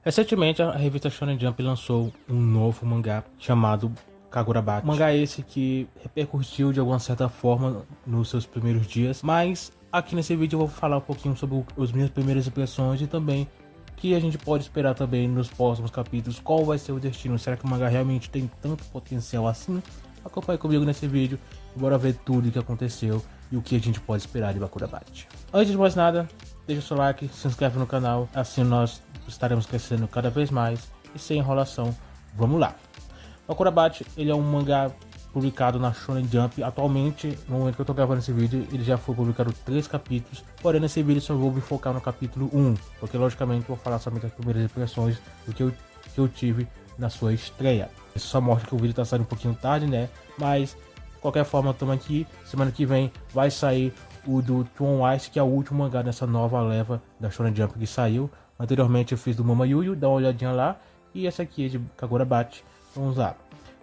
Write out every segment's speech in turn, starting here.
Recentemente, a revista Shonen Jump lançou um novo mangá chamado Kagurabat. Mangá esse que repercutiu de alguma certa forma nos seus primeiros dias, mas aqui nesse vídeo eu vou falar um pouquinho sobre as minhas primeiras impressões e também o que a gente pode esperar também nos próximos capítulos, qual vai ser o destino, será que o mangá realmente tem tanto potencial assim? Acompanhe comigo nesse vídeo e bora ver tudo o que aconteceu e o que a gente pode esperar de Kagurabat. Antes de mais nada, deixa o seu like, se inscreve no canal, assim nós estaremos crescendo cada vez mais. E sem enrolação, vamos lá. Kagurabat, ele é um mangá publicado na Shonen Jump. Atualmente, no momento que eu tô gravando esse vídeo, ele já foi publicado 3 capítulos. Porém, nesse vídeo só vou me focar no capítulo 1, porque logicamente vou falar somente as primeiras impressões do que eu tive na sua estreia. Isso só mostra que o vídeo tá saindo um pouquinho tarde, né? Mas, de qualquer forma, estamos aqui. Semana que vem vai sair o do Two Ice, que é o último mangá dessa nova leva da Shonen Jump que saiu. Anteriormente eu fiz do Mama Yuyu, dá uma olhadinha lá. E essa aqui é de Kagurabat. Vamos lá.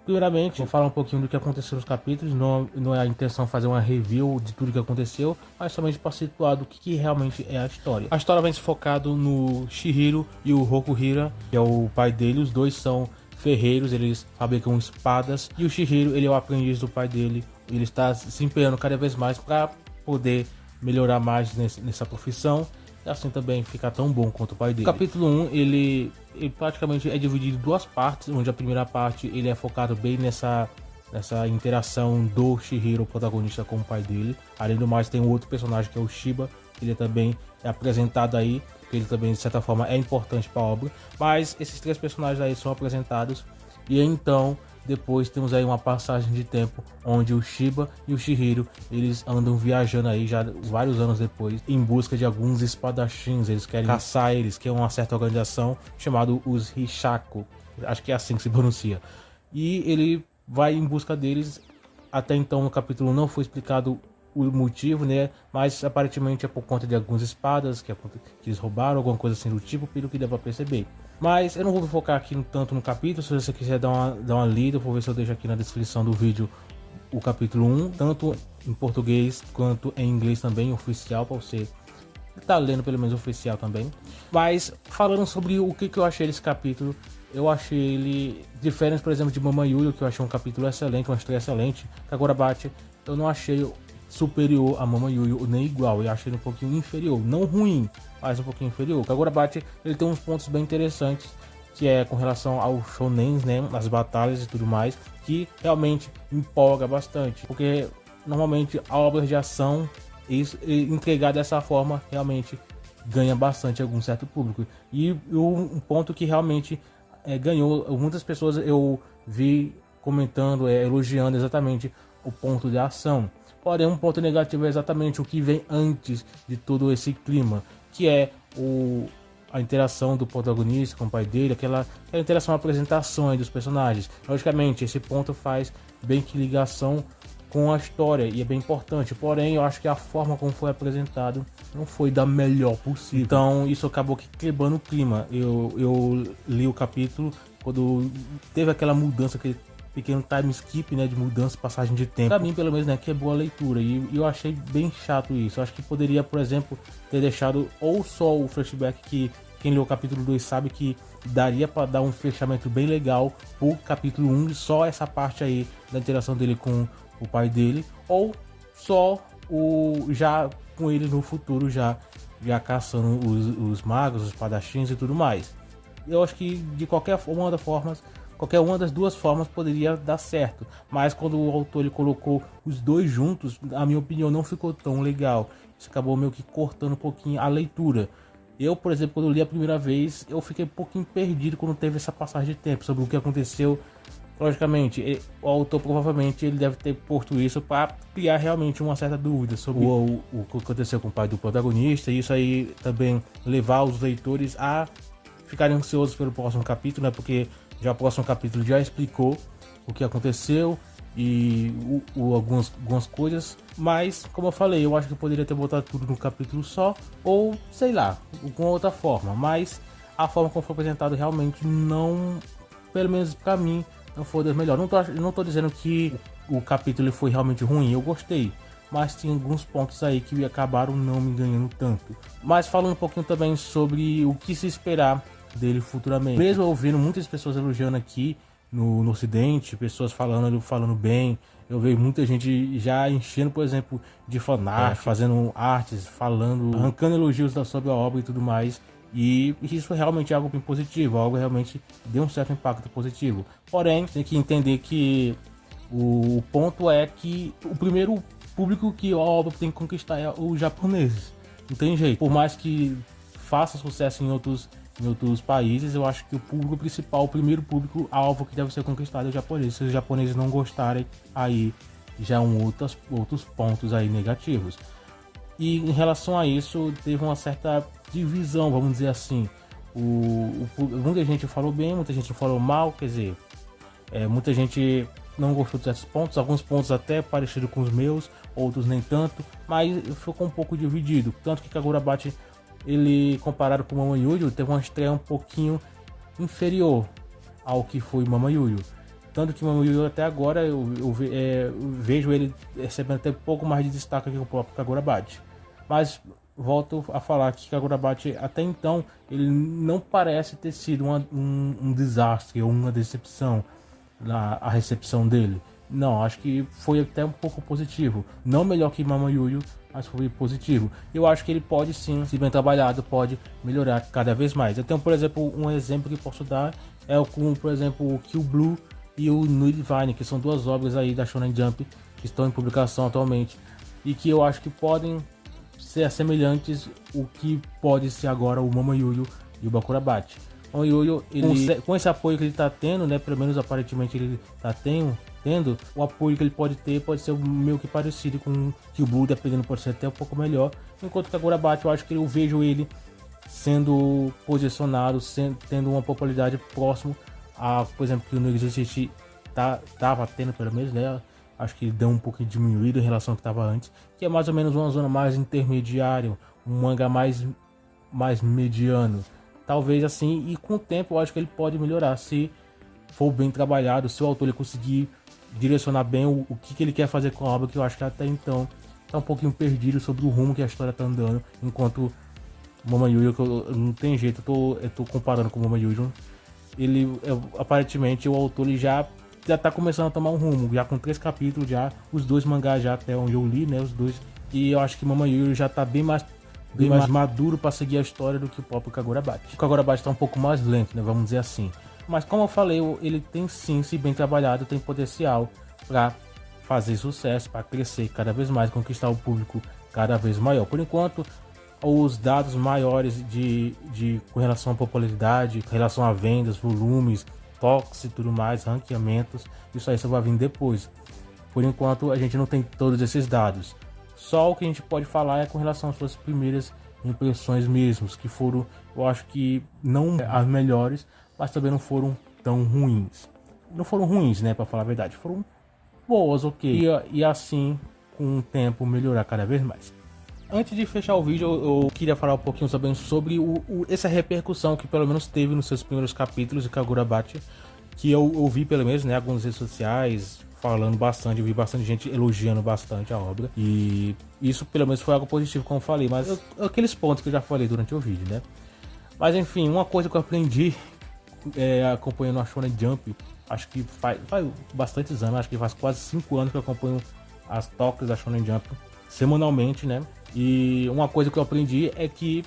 Primeiramente, vou falar um pouquinho do que aconteceu nos capítulos. Não é a intenção fazer uma review de tudo que aconteceu, mas somente para situar do que realmente é a história. A história vem se focado no Chihiro e o Rokuhira, que é o pai dele. Os dois são ferreiros, eles fabricam espadas. E o Chihiro, ele é o aprendiz do pai dele. Ele está se empenhando cada vez mais para poder melhorar mais nessa profissão. E assim também ficar tão bom quanto o pai dele. O capítulo 1, ele praticamente é dividido em 2 partes, onde a primeira parte ele é focado bem nessa interação do Chihiro, o protagonista, com o pai dele. Além do mais, tem um outro personagem que é o Shiba, que ele também é apresentado aí, que ele também de certa forma é importante para a obra. Mas esses 3 personagens aí são apresentados e então depois temos aí uma passagem de tempo onde o Shiba e o Chihiro, eles andam viajando aí já vários anos depois em busca de alguns espadachins. Eles querem caçar eles, que é uma certa organização chamada os Hishaku, acho que é assim que se pronuncia. E ele vai em busca deles. Até então no capítulo não foi explicado o motivo, né? Mas aparentemente é por conta de algumas espadas que eles roubaram, alguma coisa assim do tipo, pelo que deu pra perceber. Mas eu não vou focar aqui tanto no capítulo. Se você quiser dar uma lida, eu vou ver se eu deixo aqui na descrição do vídeo o capítulo 1, tanto em português quanto em inglês também, oficial, para você estar lendo pelo menos oficial também. Mas falando sobre o que eu achei desse capítulo, eu achei ele diferente, por exemplo, de Mama Yuyu, que eu achei um capítulo excelente, uma estreia excelente. Kagurabat eu não achei superior a Mama Yuyu, nem igual, eu achei ele um pouquinho inferior, não ruim, mas um pouquinho inferior. Kagurabat ele tem uns pontos bem interessantes, que é com relação aos shonens, né, as batalhas e tudo mais, que realmente empolga bastante, porque normalmente a obra de ação entregar dessa forma realmente ganha bastante algum certo público. E um ponto que realmente ganhou, muitas pessoas eu vi comentando, elogiando exatamente o ponto de ação. Porém, um ponto negativo é exatamente o que vem antes de todo esse clima, que é a interação do protagonista com o pai dele, aquela interação, a apresentação dos personagens. Logicamente, esse ponto faz bem que ligação com a história e é bem importante. Porém, eu acho que a forma como foi apresentado não foi da melhor possível. Então, isso acabou quebrando o clima. Eu li o capítulo quando teve aquela mudança, aquele pequeno time skip, né, de mudança, passagem de tempo. Pra mim, pelo menos, né, quebrou a leitura e eu achei bem chato isso. Eu acho que poderia, por exemplo, ter deixado ou só o flashback, que quem leu o capítulo 2 sabe que daria para dar um fechamento bem legal pro capítulo 1, só essa parte aí da interação dele com o pai dele, ou só já com ele no futuro já caçando os magos, os espadachins e tudo mais. Eu acho que de qualquer uma das 2 formas poderia dar certo, mas quando o autor ele colocou os 2 juntos, a minha opinião não ficou tão legal. Isso acabou meio que cortando um pouquinho a leitura. Eu, por exemplo, quando eu li a primeira vez, eu fiquei um pouquinho perdido quando teve essa passagem de tempo sobre o que aconteceu. Logicamente, o autor provavelmente ele deve ter posto isso para criar realmente uma certa dúvida sobre o que aconteceu com o pai do protagonista, e isso aí também levar os leitores a ficarem ansiosos pelo próximo capítulo, né? Porque já o próximo capítulo já explicou o que aconteceu e algumas coisas, mas como eu falei, eu acho que eu poderia ter botado tudo no capítulo só, ou sei lá, com outra forma, mas a forma como foi apresentado realmente não, pelo menos pra mim, não foi das melhores. Não tô dizendo que o capítulo foi realmente ruim, eu gostei, mas tem alguns pontos aí que acabaram não me ganhando tanto. Mas falando um pouquinho também sobre o que se esperar dele futuramente. Mesmo eu vendo muitas pessoas elogiando aqui no ocidente, pessoas falando bem, eu vejo muita gente já enchendo, por exemplo, de fanart, fazendo artes, falando, arrancando elogios sobre a obra e tudo mais. E isso realmente é algo bem positivo, algo realmente deu um certo impacto positivo. Porém, tem que entender que o ponto é que o primeiro público que a obra tem que conquistar é os japoneses. Não tem jeito. Por mais que faça sucesso em outros países, eu acho que o público principal, o primeiro público alvo que deve ser conquistado é o japonês. Se os japoneses não gostarem, aí já outros pontos aí negativos. E em relação a isso, teve uma certa divisão, vamos dizer assim. Muita gente falou bem, muita gente falou mal, quer dizer, muita gente não gostou de certos pontos, alguns pontos até parecidos com os meus, outros nem tanto, mas ficou um pouco dividido. Tanto que Kagurabachi, ele, comparado com Mama Yuyu, teve uma estreia um pouquinho inferior ao que foi Mama Yuyu. Tanto que Mama Yuyu até agora eu vejo ele recebendo até um pouco mais de destaque que o próprio Kagurabachi. Mas volto a falar que Kagurabachi até então ele não parece ter sido um desastre ou uma decepção a recepção dele. Não, acho que foi até um pouco positivo. Não melhor que Mama Yuyu, mas foi positivo. Eu acho que ele pode sim, se bem trabalhado, pode melhorar cada vez mais. Eu tenho, por exemplo, um exemplo que posso dar é por exemplo, o Kill Blue e o New Divine, que são duas obras aí da Shonen Jump que estão em publicação atualmente e que eu acho que podem ser semelhantes o que pode ser agora o Mama Yuyu e o Bakurabachi. O Yuyu, com esse apoio que ele está tendo, né, pelo menos aparentemente ele está tendo, o apoio que ele pode ter pode ser meio que parecido com o Kill Blue, dependendo, pode ser até um pouco melhor. Enquanto que Kagurabachi, eu acho que eu vejo ele sendo posicionado, tendo uma popularidade próximo a, por exemplo, que o New City tava tendo, pelo menos, né? Acho que deu um pouco diminuído em relação ao que estava antes, que é mais ou menos uma zona mais intermediária, um manga mais mediano. Talvez assim, e com o tempo eu acho que ele pode melhorar, se for bem trabalhado, se o autor ele conseguir direcionar bem o que ele quer fazer com a obra, que eu acho que até então tá um pouquinho perdido sobre o rumo que a história tá andando, enquanto Mama Yuyu, que não tem jeito, eu tô comparando com Mama Yuyu, aparentemente o autor ele já tá começando a tomar um rumo, já com 3 capítulos, já os 2 mangás já até onde eu li, né, os 2, e eu acho que Mama Yuyu já tá bem mais maduro para seguir a história do que o próprio Kagurabachi. O Kagurabachi tá um pouco mais lento, né, vamos dizer assim. Mas como eu falei, ele tem sim, se bem trabalhado, tem potencial para fazer sucesso, para crescer cada vez mais, conquistar o público cada vez maior. Por enquanto, os dados maiores com relação à popularidade, com relação a vendas, volumes, toques e tudo mais, ranqueamentos, isso aí só vai vir depois. Por enquanto, a gente não tem todos esses dados. Só o que a gente pode falar é com relação às suas primeiras impressões mesmos, que foram, eu acho que não as melhores, mas também não foram tão ruins. Não foram ruins, né, para falar a verdade, foram boas, ok. E assim, com o tempo, melhorar cada vez mais. Antes de fechar o vídeo, eu queria falar um pouquinho também sobre essa repercussão que pelo menos teve nos seus primeiros capítulos de Kagurabachi, que eu vi pelo menos, né, algumas redes sociais falando bastante, eu vi bastante gente elogiando bastante a obra, e isso pelo menos foi algo positivo, como eu falei, mas aqueles pontos que eu já falei durante o vídeo, né. Mas enfim, uma coisa que eu aprendi acompanhando a Shonen Jump, acho que faz bastantes anos, acho que faz quase 5 anos que eu acompanho as toques da Shonen Jump semanalmente, né. E uma coisa que eu aprendi é que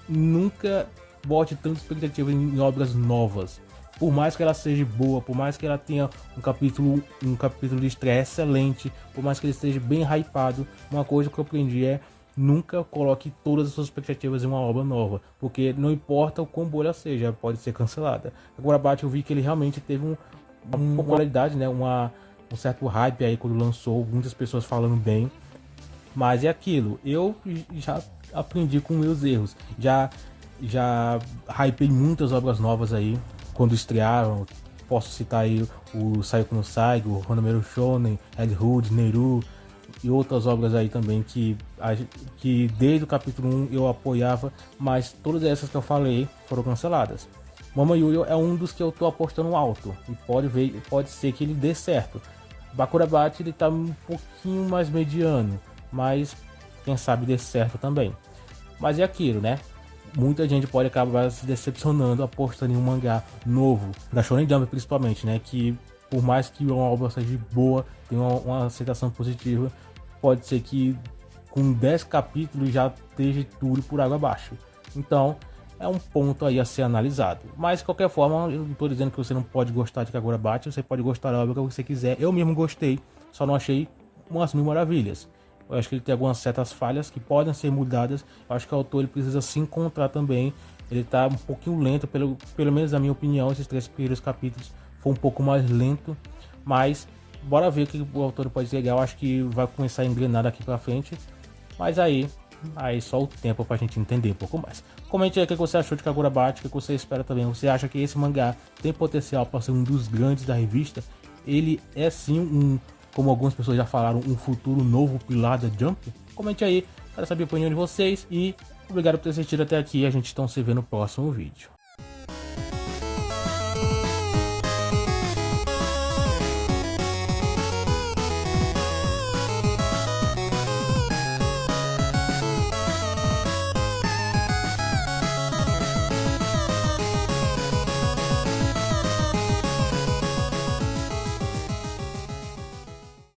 nunca bote tanta expectativa em obras novas. Por mais que ela seja boa, por mais que ela tenha um capítulo de estreia excelente, por mais que ele esteja bem hypado, uma coisa que eu aprendi é nunca coloque todas as suas expectativas em uma obra nova, porque não importa o quão boa ela seja, pode ser cancelada. Agora eu vi que ele realmente teve uma popularidade, né, um certo hype aí quando lançou, muitas pessoas falando bem, mas é aquilo, eu já aprendi com meus erros, já hypei muitas obras novas aí quando estrearam. Posso citar aí o Saiko no Saigo, Honomeru Shonen, Red Hood, Neru e outras obras aí também que desde o capítulo 1 eu apoiava, mas todas essas que eu falei foram canceladas. Mama Yuyu é um dos que eu tô apostando alto e pode ser que ele dê certo. Bakurabachi ele tá um pouquinho mais mediano, mas quem sabe dê certo também. Mas é aquilo, né? muita gente pode acabar se decepcionando apostando em um mangá novo, da Shonen Jump principalmente, né? Que por mais que uma obra seja boa, tenha uma aceitação positiva, pode ser que com 10 capítulos já esteja tudo por água abaixo. Então, é um ponto aí a ser analisado. Mas, de qualquer forma, eu não estou dizendo que você não pode gostar de Kagurabachi, você pode gostar da obra que você quiser. Eu mesmo gostei, só não achei umas mil maravilhas. Eu acho que ele tem algumas certas falhas que podem ser mudadas. Eu acho que o autor ele precisa se encontrar também. Ele está um pouquinho lento, pelo menos na minha opinião, esses 3 primeiros capítulos foi um pouco mais lento. Mas, bora ver o que o autor pode ser legal. Eu acho que vai começar a engrenar daqui pra frente. Mas aí só o tempo pra gente entender um pouco mais. Comente aí o que você achou de Kagurabachi, o que você espera também. Você acha que esse mangá tem potencial para ser um dos grandes da revista? Ele é sim como algumas pessoas já falaram, um futuro novo pilar da Jump? Comente aí, quero saber a opinião de vocês e obrigado por ter assistido até aqui. A gente está se vê no próximo vídeo.